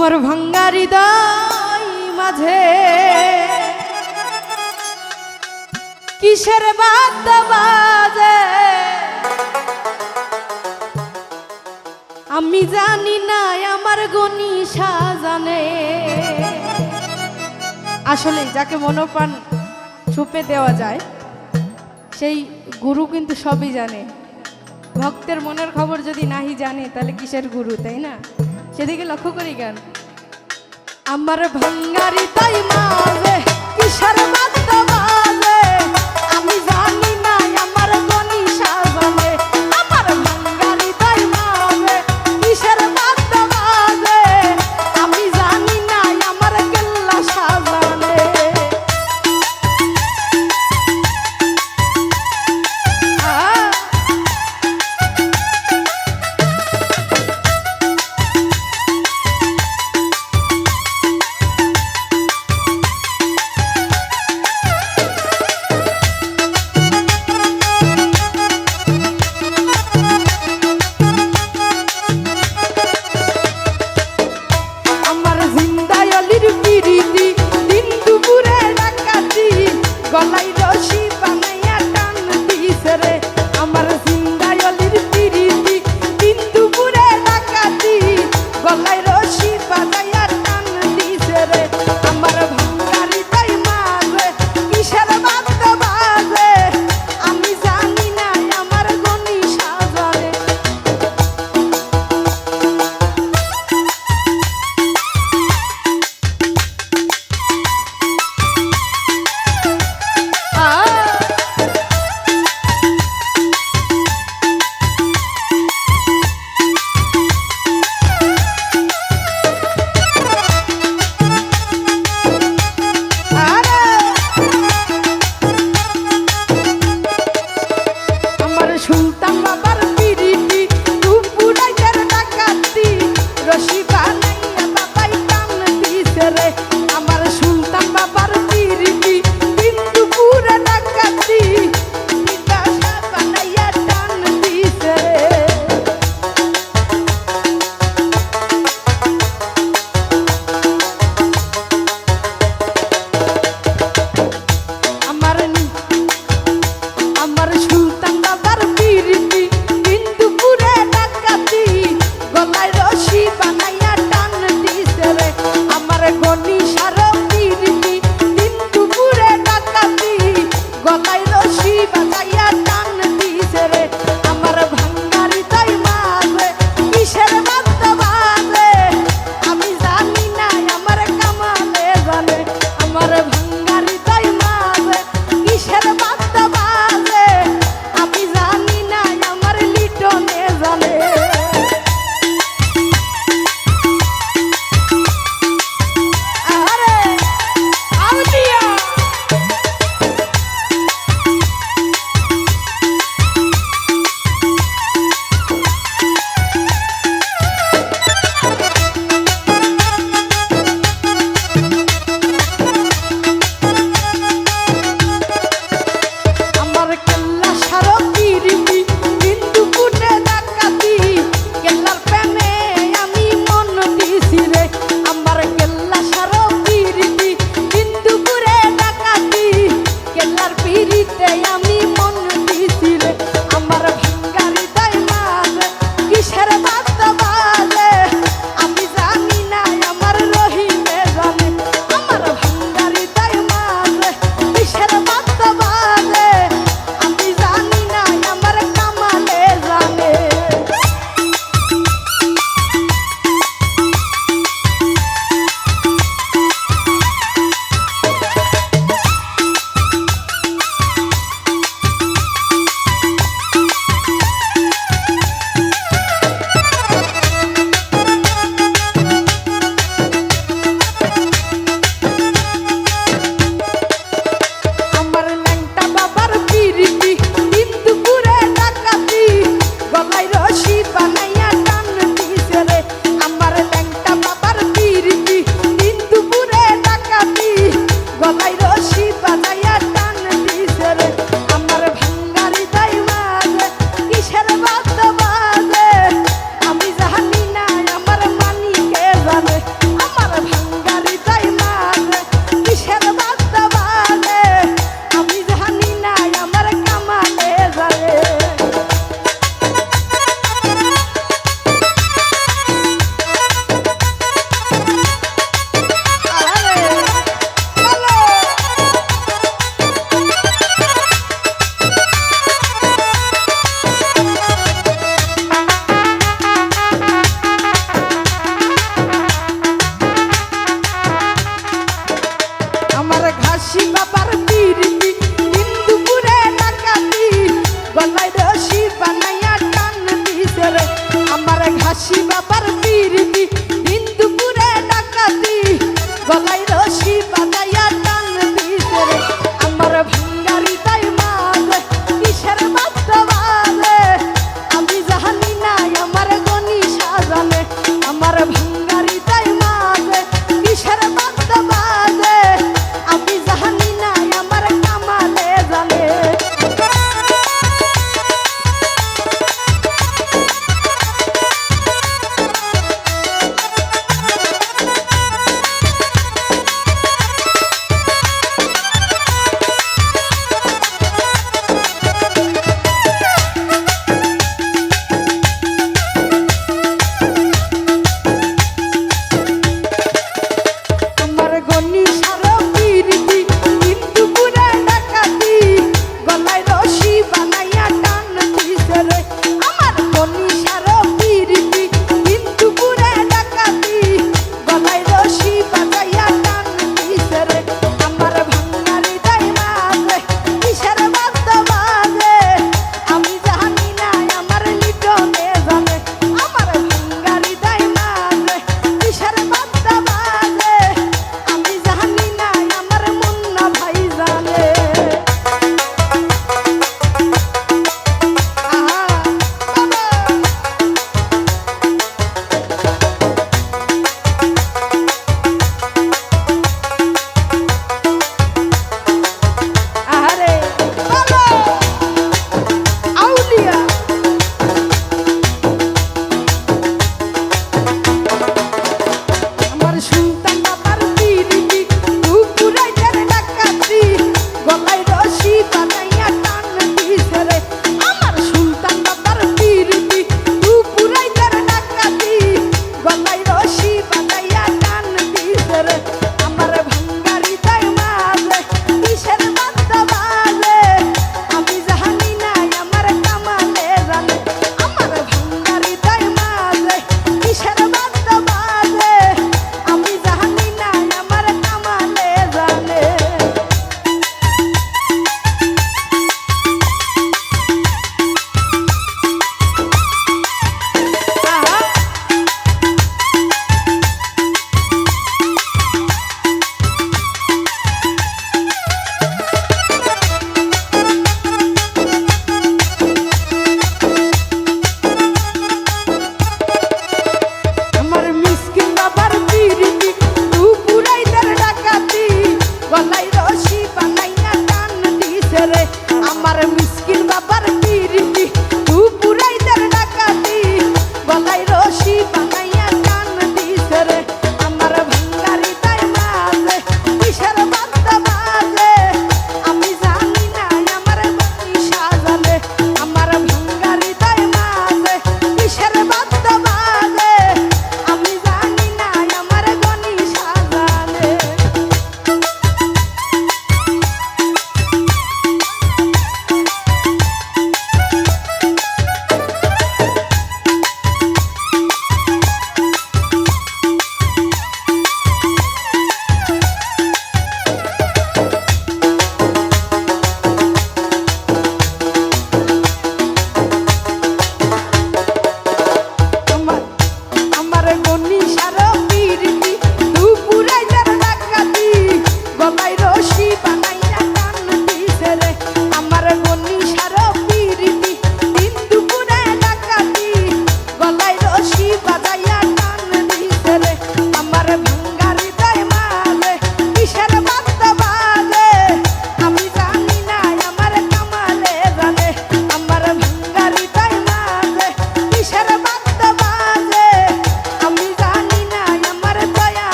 আমার ভাঙ্গা হৃদয় মাঝে কিসের বাদ্য বাজে আমি জানি না, আমার গনি সাজানে। আসলে যাকে মনোপ্রাণ ছুপে দেওয়া যায় সেই গুরু কিন্তু সবই জানে। ভক্তের মনের খবর যদি নাহি জানে তাহলে কিসের গুরু, তাই না? সেদিকে লক্ষ্য করি গান। আমার ভাঙ্গারি তাই মাঝে কিসের বাদ্য বাজে আমি জানি না, আমার গনি সাজানে। আমার ভাঙ্গারি তাই মাঝে কিসের বাদ্য বাজে আমি জানি না, আমার কেল্লা সাজানে। গলাই রশি বানাইয়া টান দিছে রে আমার জিন্দায়লির পিরিতি, বিন্দুপুরে ডাকাতি গলাই রশি বানাইয়া টান দিছে রে আমার ভাঙ্গারি তাই মাঝে কিসের বাদ্য বাজে আমি জানি না, আমার গনি সাজানে। ঘাসি বাবার পিরিতি হিন্দুপুরে ডাকাতি গলায় রশি বানাইয়া টান দিছে রে আমার ঘাসি বাবার পিরিতি হিন্দুপুরে ডাকাতি গলায় রশি বানাইয়া টান দিছে রে আমার ভাঙ্গারি তাই মারে কিসের বাদ্য বাজে আমি জানি না আমার গনি সাজানে আমার ভাঙ্গারি তাই মারে কিসের বাদ্য বাজে আমি জানি না আমার কামালে জানে গলায় রশি বানাইয়া টান দিছে রে আমার মিসকিন